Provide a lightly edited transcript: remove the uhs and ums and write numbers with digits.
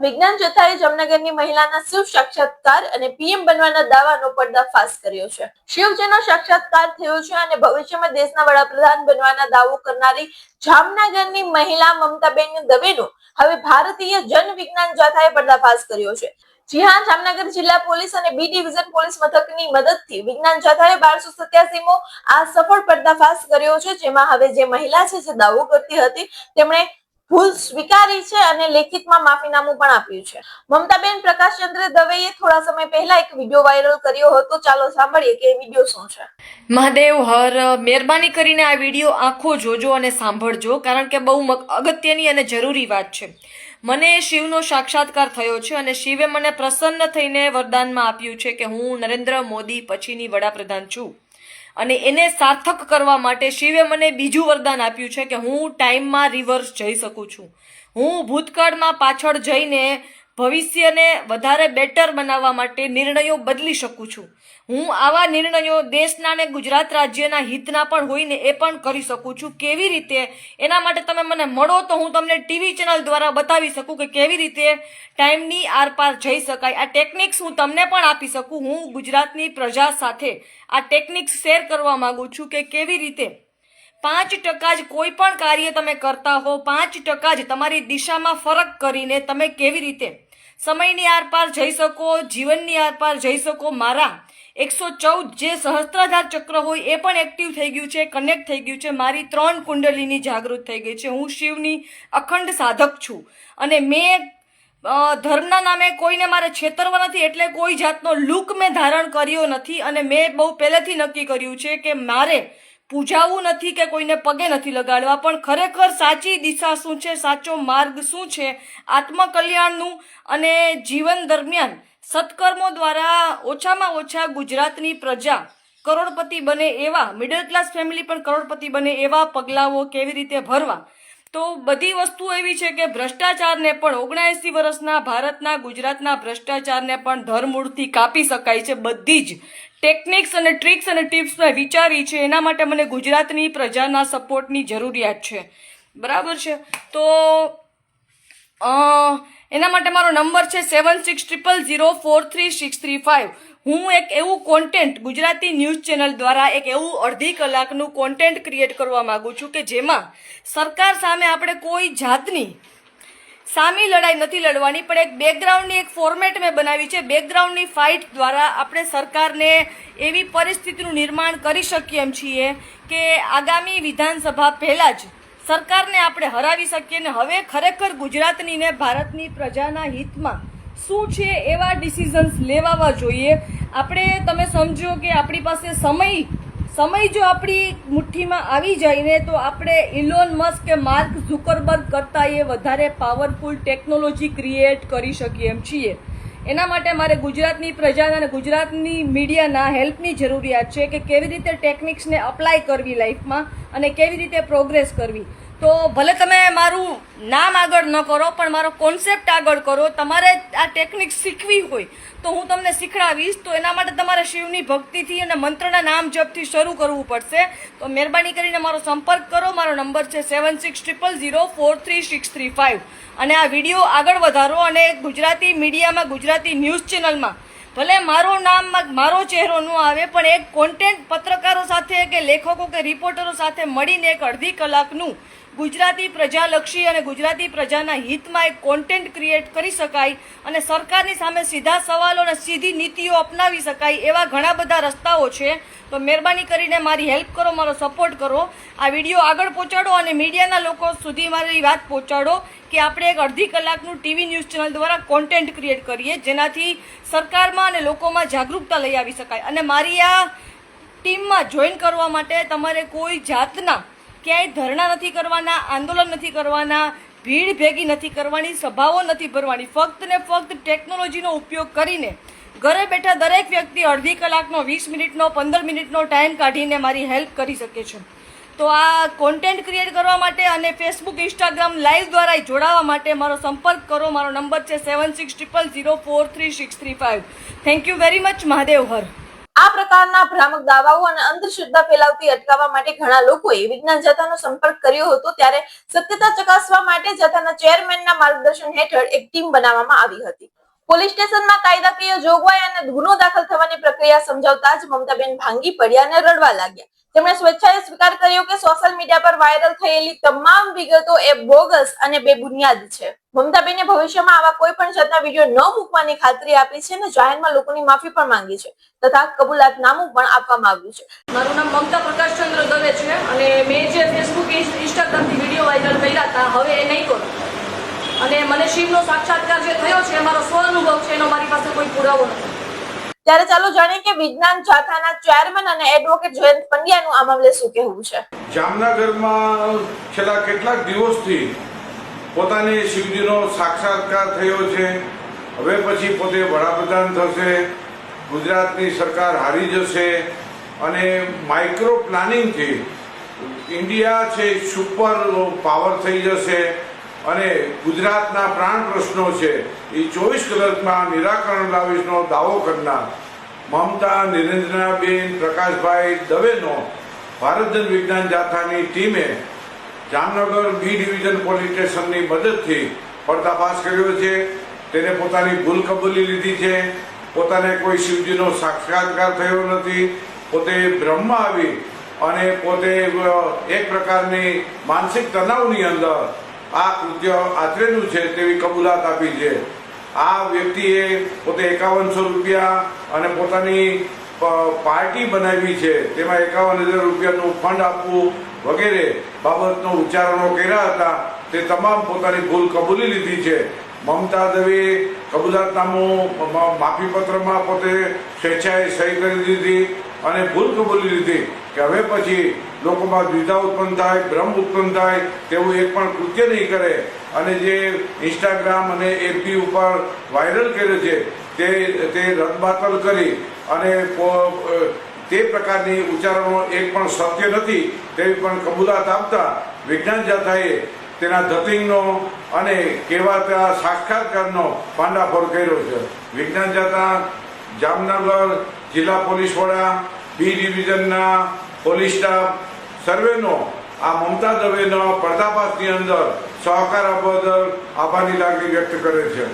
વિજ્ઞાન જથ્થાએ જામનગરની મહિલાના શિવ સાક્ષાત્કાર અને પીએમ બનવાના દાવાનો પર્દાફાશ કર્યો છે। શિવજીનો સાક્ષાત્કાર થયો છે અને ભવિષ્યમાં દેશના વડાપ્રધાન બનવાના દાવો કરનારી જામનગરની મહિલા મમતાબેન દવેનો હવે ભારતીય જન વિજ્ઞાન જથ્થાએ પર્દાફાશ કર્યો છે। જી હા, જામનગર જિલ્લા પોલીસ અને બી ડિવિઝન પોલીસ મથકની મદદથી વિજ્ઞાન જથ્થાએ 1287મો આ સફળ પર્દાફાશ કર્યો છે, જેમાં હવે જે મહિલા છે જે દાવો કરતી હતી તેમણે ભૂલ સ્વીકારી છે અને લેખિતમાં માફીનામું પણ આપ્યું છે। મમતાબેન પ્રકાશચંદ્ર દવેએ થોડા સમય પહેલા એક વિડીયો વાયરલ કર્યો હતો। ચાલો સાંભળીએ કે વિડીયો શું છે। મહાદેવ હર, મહેરબાની કરીને આ વિડીયો આખો જોજો અને સાંભળજો, કારણ કે બહુ અગત્યની અને જરૂરી વાત છે। મને શિવનો સાક્ષાત્કાર થયો છે અને શિવે મને પ્રસન્ન થઈને વરદાનમાં આપ્યું છે કે હું નરેન્દ્ર મોદી પછીની વડાપ્રધાન છું અને એને સાર્થક કરવા માટે શિવે મને બીજું વરદાન આપ્યું છે કે હું ટાઈમમાં રિવર્સ જઈ શકું છું। હું ભૂતકાળમાં પાછળ જઈને ભવિષ્યને વધારે બેટર બનાવવા માટે નિર્ણયો બદલી શકું છું। હું આવા નિર્ણયો દેશના અને ગુજરાત રાજ્યના હિતના પણ હોય ને એ પણ કરી શકું છું। કેવી રીતે, એના માટે તમે મને મળો તો હું તમને ટીવી ચેનલ દ્વારા બતાવી શકું કે કેવી રીતે ટાઈમની આરપાર જઈ શકાય। આ ટેકનિક્સ હું તમને પણ આપી શકું। હું ગુજરાતની પ્રજા સાથે આ ટેકનિક્સ શેર કરવા માંગુ છું કે કેવી રીતે 5% જ કોઈ પણ કાર્ય તમે કરતા હો, 5% જ તમારી દિશામાં ફરક કરીને તમે કેવી રીતે સમયની આરપાર જઈ શકો, જીવનની આરપાર જઈ શકો। મારા 114 જે સહસ્ત્રાધાર ચક્ર હોય એ પણ એક્ટિવ થઈ ગયું છે, કનેક્ટ થઈ ગયું છે। મારી 3 કુંડલીની જાગૃત થઈ ગઈ છે। હું શિવની અખંડ સાધક છું અને મેં ધર્મના નામે કોઈને મારે છેતરવા નથી, એટલે કોઈ જાતનો લુક મેં ધારણ કર્યો નથી અને મેં બહુ પહેલેથી નક્કી કર્યું છે કે મારે પૂજાવું નથી કે કોઈને પગે નથી લગાડવા, પણ ખરેખર સાચી દિશા શું છે, સાચો માર્ગ શું છે, આત્મકલ્યાણનું અને જીવન દરમિયાન સત્કર્મો દ્વારા ઓછામાં ઓછા ગુજરાતની પ્રજા કરોડપતિ બને એવા, મિડલ ક્લાસ ફેમિલી પણ કરોડપતિ બને એવા પગલાઓ કેવી રીતે ભરવા। તો બધી વસ્તુ એવી છે કે ભ્રષ્ટાચારને પણ 79 વર્ષના ભારતના ગુજરાતના ભ્રષ્ટાચારને પણ ધરમૂળથી કાપી શકાય છે। બધી જ ટેકનિક્સ અને ટ્રિક્સ અને ટિપ્સ મેં વિચારી છે, એના માટે મને ગુજરાતની પ્રજાના સપોર્ટની જરૂરિયાત છે, બરાબર છે। તો એના માટે મારો નંબર છે 7600043635। હું એક એવું કોન્ટેન્ટ ગુજરાતી ન્યૂઝ ચેનલ દ્વારા એક એવું અડધી કલાકનું કોન્ટેન્ટ ક્રિએટ કરવા માંગુ છું કે જેમાં સરકાર સામે આપણે કોઈ જાતની સામી લડાઈ નથી લડવાની, પણ એક બેકગ્રાઉન્ડની એક ફોર્મેટ મેં બનાવી છે। બેકગ્રાઉન્ડની ફાઇટ દ્વારા આપણે સરકારને એવી પરિસ્થિતિનું નિર્માણ કરી શકીએ એમ છીએ કે આગામી વિધાનસભા પહેલાં જ સરકારને આપણે હરાવી શકીએ ને હવે ખરેખર ગુજરાતની ને ભારતની પ્રજાના હિતમાં શું છે એવા ડિસિઝન્સ લેવાવા જોઈએ। આપણે તમે સમજો કે આપણી પાસે સમય જો આપણી મુઠ્ઠીમાં આવી જાય ને તો આપણે ઇલોન મસ્ક કે માર્ક ઝુકરબર્ગ કરતાં એ વધારે પાવરફુલ ટેકનોલોજી ક્રિએટ કરી શકીએ એમ છીએ। એના માટે મારે ગુજરાતની પ્રજાના અને ગુજરાતની મીડિયાના હેલ્પની જરૂરિયાત છે કે કેવી રીતે ટેકનિક્સને અપ્લાય કરવી લાઈફમાં અને કેવી રીતે પ્રોગ્રેસ કરવી। તો ભલે તમે મારું નામ આગળ ન કરો પણ મારો કોન્સેપ્ટ આગળ કરો। તમારે આ ટેકનિક શીખવી હોય તો હું તમને શીખડાવીશ। તો એના માટે તમારે શિવની ભક્તિથી અને મંત્રના નામ જપથી શરૂ કરવું પડશે। તો મહેરબાની કરીને મારો સંપર્ક કરો। મારો નંબર છે 7600043635 અને આ વિડીયો આગળ વધારો અને ગુજરાતી મીડિયામાં, ગુજરાતી ન્યૂઝ ચેનલમાં ભલે મારું નામ, મારો ચહેરો ન આવે પણ એક કોન્ટેન્ટ પત્રકારો સાથે કે લેખકો કે રિપોર્ટરો સાથે મળીને એક અડધી કલાકનું ગુજરાતી પ્રજાલક્ષી અને ગુજરાતી પ્રજાના હિતમાં એક કોન્ટેન્ટ ક્રિએટ કરી શકાય અને સરકારની સામે સીધા સવાલો અને સીધી નીતિઓ અપનાવી શકાય એવા ઘણા બધા રસ્તાઓ છે। તો મહેરબાની કરીને મારી હેલ્પ કરો, મારો સપોર્ટ કરો, આ વિડીયો આગળ પહોંચાડો અને મીડિયાના લોકો સુધી મારી વાત પહોંચાડો કે આપણે એક અડધી કલાકનું ટીવી ન્યૂઝ ચેનલ દ્વારા કોન્ટેન્ટ ક્રિએટ કરીએ જેનાથી સરકારમાં અને લોકોમાં જાગૃતતા લઈ આવી શકાય। અને મારી આ ટીમમાં જોઈન કરવા માટે તમારે કોઈ જાતના ક્યાંય ધરણા નથી કરવાના, આંદોલન નથી કરવાના, ભીડ ભેગી નથી કરવાની, સભાઓ નથી ભરવાની। ફક્ત ને ફક્ત ટેકનોલોજીનો ઉપયોગ કરીને ઘરે બેઠા દરેક વ્યક્તિ અડધી કલાકનો, 20 મિનિટનો, 15 મિનિટનો ટાઈમ કાઢીને મારી હેલ્પ કરી શકે છે। તો આ કોન્ટેન્ટ ક્રિએટ કરવા માટે અને ફેસબુક, ઇન્સ્ટાગ્રામ લાઈવ દ્વારા જોડાવા માટે મારો સંપર્ક કરો। મારો નંબર છે 7600043635। Thank you very much. Mahadev Har. આ આ પ્રકારના ભ્રામક દાવાઓ અને અંધશ્રદ્ધા ફેલાવતી અટકાવવા માટે ઘણા લોકોએ વિજ્ઞાન જાથાનો સંપર્ક કર્યો હતો, ત્યારે સત્યતા ચકાસવા માટે જાથાના ચેરમેનના માર્ગદર્શન હેઠળ એક ટીમ બનાવવામાં આવી હતી. પોલીસ સ્ટેશનમાં કાયદાકીય જોગવાઈ અને ગુનો દાખલ થવાની પ્રક્રિયા સમજાવતા જ મમતાબેન ભાંગી પડ્યા અને રડવા લાગ્યા. તેમણે સ્વેચ્છાએ સ્વીકાર કર્યો કે સોશિયલ મીડિયા પર વાયરલ થયેલી તમામ વિગતો એ બોગસ અને બેબુનિયાદ છે. મમતાબેને ભવિષ્યમાં આવા કોઈ પણ જાતના વિડીયો ન મૂકવાની ખાતરી આપી છે અને જાહેરમાં લોકોની માફી પણ માંગી છે તથા કબૂલાતનામું પણ આપવામાં આવ્યું છે. મારું નામ મમતા પ્રકાશચંદ્ર દવે છે અને મેં જે ફેસબુક ઇન્સ્ટાગ્રામથી વિડીયો વાયરલ કર્યા હતા, હવે એ નહીં કરું. અને મને શિવનો સાક્ષાત્કાર જે થયો છે, મારો સ્વ અનુભવ છે, એનો મારી પાસે કોઈ પુરાવો નથી. ત્યારે ચાલો જાણીએ કે વિજ્ઞાન જાથાના ચેરમેન અને એડવોકેટ જયંત પંડ્યાનું આ મામલે શું કહેવું છે. જામનગરમાં છેલ્લા કેટલાક દિવસથી પોતાને શિવજીનો સાક્ષાત્કાર થયો છે. હવે પછી પોતે વડાપ્રધાન થશે, ગુજરાતની સરકાર હારી જશે અને માઇક્રો પ્લાનિંગથી ઇન્ડિયા છે સુપર પાવર થઈ જશે અને ગુજરાતના પ્રાણ પ્રશ્નો છે એ 24 કલાકમાં નિરાકરણ લાવીશનો દાવો કરનાર મમતા નિરેન્દ્રનાબેન પ્રકાશભાઈ દવેનો ભારત જન વિજ્ઞાન જાથાની ટીમે જામનગર બી ડિવિઝન પોલીસ સ્ટેશનની મદદથી પર્દાફાશ કર્યો છે. તેને પોતાની ભૂલ કબૂલી લીધી છે. પોતાને કોઈ શિવજીનો સાક્ષાત્કાર થયો નથી. પોતે બ્રહ્મમાં આવી અને પોતે એક પ્રકારની માનસિક તણાવની અંદર આ કૃત્ય આચરેલું છે તેવી કબૂલાત આપી છે. આ વ્યક્તિએ પોતે 5100 રૂપિયા અને પોતાની પાર્ટી બનાવી છે, તેમાં 51,000 રૂપિયાનું ફંડ આપવું વગેરે બાબતનો ઉચ્ચારણો કર્યા હતા. તે તમામ પોતાની ભૂલ કબૂલી લીધી છે. મમતા દવે કબૂલાતનામું માફીપત્રમાં પોતે સ્વેચ્છાએ સહી કરી દીધી અને ભૂલ કબૂલી લીધી કે હવે પછી લોકોમાં દ્વિધા ઉત્પન્ન થાય, ભ્રમ ઉત્પન્ન થાય તેવું એક પણ કૃત્ય નહીં કરે. અને જે ઇન્સ્ટાગ્રામ અને એફબી ઉપર વાયરલ કર્યો છે તે રદબાતલ કરી અને તે પ્રકારની ઉચ્ચારણો એક પણ સત્ય નથી તેવી પણ કબૂલાત આપતા વિજ્ઞાન જાથાએ તેના ધતિંગનો અને કહેવાતા સાક્ષાત્કારનો પાંડાફોડ કર્યો છે. વિજ્ઞાન જાથા જામનગર જિલ્લા પોલીસ વડા, બી ડિવિઝનના પોલીસ સ્ટાફ સર્વેનો આ મમતા દવેનો પર્દાફાશની અંદર સહકાર બદલ આભારની લાગણી વ્યક્ત કરે છે.